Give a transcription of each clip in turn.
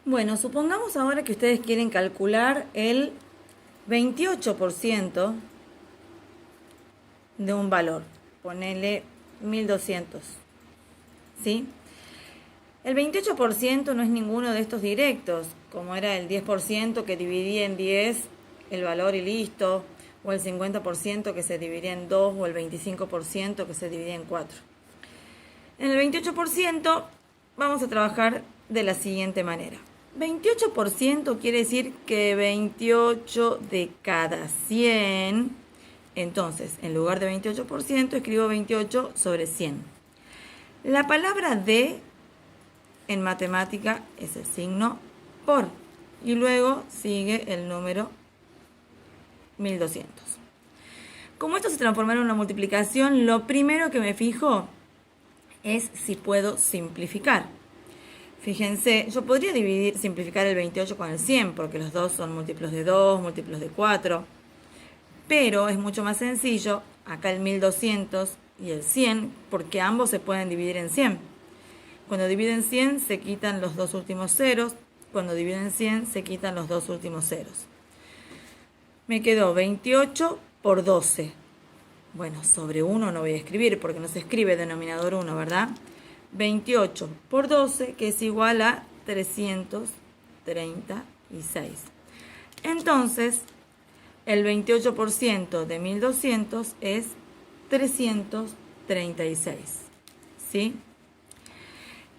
Bueno, supongamos ahora que ustedes quieren calcular el 28% de un valor. Ponele 1200. ¿Sí? El 28% no es ninguno de estos directos, como era el 10% que dividía en 10 el valor y listo, o el 50% que se dividía en 2, o el 25% que se dividía en 4. En el 28% vamos a trabajar de la siguiente manera. 28% quiere decir que 28 de cada 100. Entonces, en lugar de 28%, escribo 28 sobre 100. La palabra de en matemática es el signo por. Y luego sigue el número 1200. Como esto se transforma en una multiplicación, lo primero que me fijo es si puedo simplificar. Fíjense, yo podría simplificar el 28 con el 100, porque los dos son múltiplos de 2, múltiplos de 4. Pero es mucho más sencillo, acá el 1200 y el 100, porque ambos se pueden dividir en 100. Cuando dividen 100 se quitan los dos últimos ceros. Cuando dividen 100 se quitan los dos últimos ceros. Me quedó 28 por 12. Bueno, sobre 1 no voy a escribir porque no se escribe denominador 1, ¿verdad? 28 por 12, que es igual a 336. Entonces, el 28% de 1200 es 336. ¿Sí?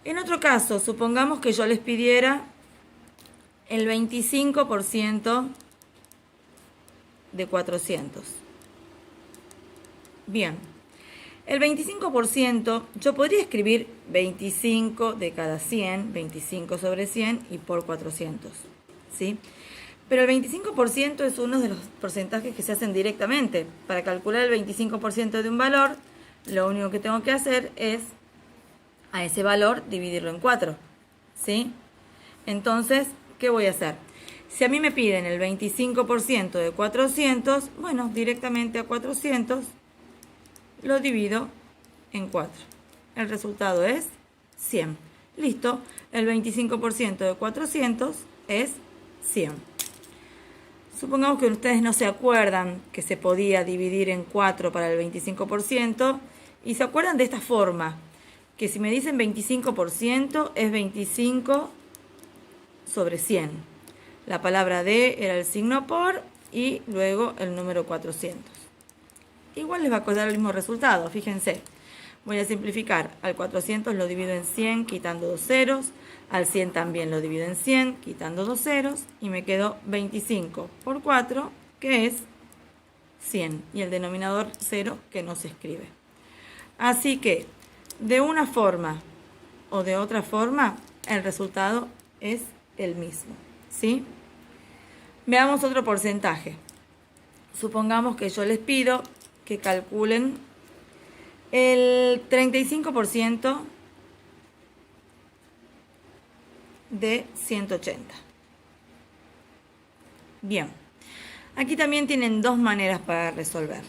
En otro caso, supongamos que yo les pidiera el 25% de 400. Bien, el 25%, yo podría escribir 25 de cada 100, 25 sobre 100 y por 400, ¿sí? Pero el 25% es uno de los porcentajes que se hacen directamente. Para calcular el 25% de un valor, lo único que tengo que hacer es a ese valor dividirlo en 4, ¿sí? Entonces, ¿qué voy a hacer? Si a mí me piden el 25% de 400, bueno, directamente a 400 lo divido en 4. El resultado es 100. Listo, el 25% de 400 es 100. Supongamos que ustedes no se acuerdan que se podía dividir en 4 para el 25% y se acuerdan de esta forma, que si me dicen 25% es 25 sobre 100. La palabra de era el signo por y luego el número 400. Igual les va a dar el mismo resultado, fíjense. Voy a simplificar. Al 400 lo divido en 100 quitando 2 ceros. Al 100 también lo divido en 100 quitando 2 ceros. Y me quedó 25 por 4, que es 100. Y el denominador 0 que no se escribe. Así que, de una forma o de otra forma, el resultado es el mismo, ¿sí? Veamos otro porcentaje. Supongamos que yo les pido que calculen el 35% de 180. Bien, aquí también tienen dos maneras para resolver.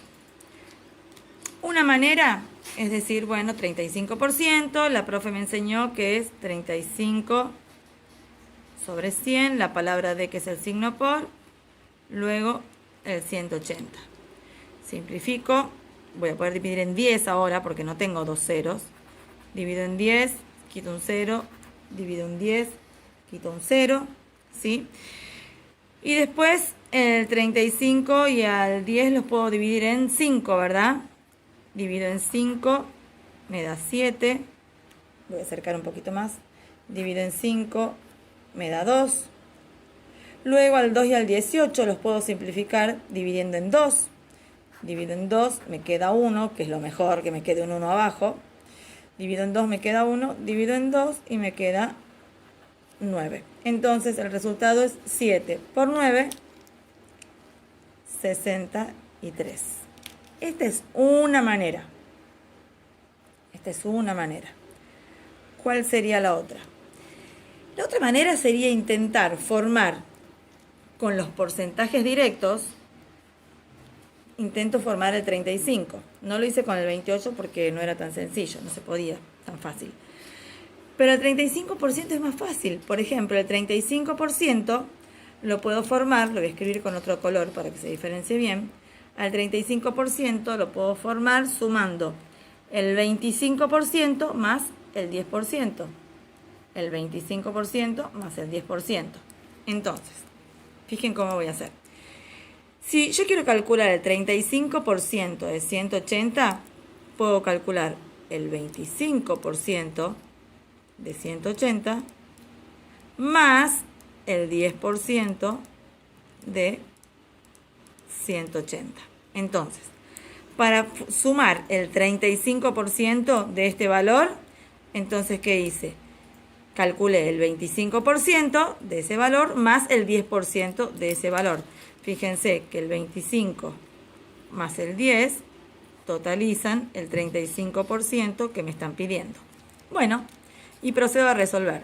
Una manera es decir, bueno, 35%, la profe me enseñó que es 35 sobre 100, la palabra de que es el signo por, luego el 180. Simplifico, voy a poder dividir en 10 ahora porque no tengo dos ceros. Divido en 10, quito un 0, divido en 10, quito un 0, ¿sí? Y después el 35 y al 10 los puedo dividir en 5, ¿verdad? Divido en 5, me da 7. Voy a acercar un poquito más. Divido en 5, me da 2. Luego al 2 y al 18 los puedo simplificar dividiendo en 2. Divido en 2, me queda 1, que es lo mejor, que me quede un 1 abajo. Divido en 2, me queda 1. Divido en 2 y me queda 9. Entonces el resultado es 7 por 9, 63. Esta es una manera. ¿Cuál sería la otra? La otra manera sería intentar formar con los porcentajes directos. Intento formar el 35. No lo hice con el 28 porque no era tan sencillo, no se podía tan fácil. Pero el 35% es más fácil. Por ejemplo, el 35% lo puedo formar, lo voy a escribir con otro color para que se diferencie bien. Al 35% lo puedo formar sumando el 25% más el 10%. El 25% más el 10%. Entonces, fíjense cómo voy a hacer. Si yo quiero calcular el 35% de 180, puedo calcular el 25% de 180 más el 10% de 180. Entonces, para sumar el 35% de este valor, entonces, ¿qué hice? Calculé el 25% de ese valor más el 10% de ese valor. Fíjense que el 25 más el 10 totalizan el 35% que me están pidiendo. Bueno, y procedo a resolver.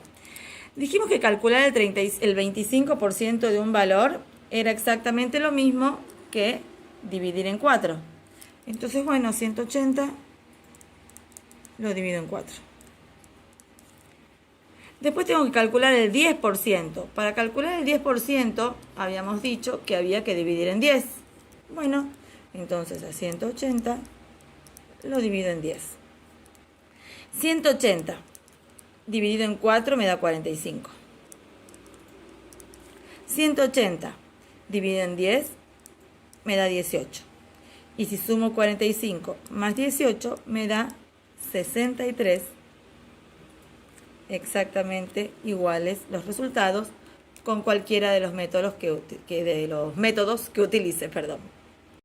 Dijimos que calcular el 25% de un valor era exactamente lo mismo que dividir en 4. Entonces, bueno, 180 lo divido en 4. Después tengo que calcular el 10%. Para calcular el 10% habíamos dicho que había que dividir en 10. Bueno, entonces a 180 lo divido en 10. 180 dividido en 4 me da 45. 180 dividido en 10 me da 18. Y si sumo 45 más 18 me da 63. Exactamente iguales los resultados con cualquiera de los métodos que utilice, perdón.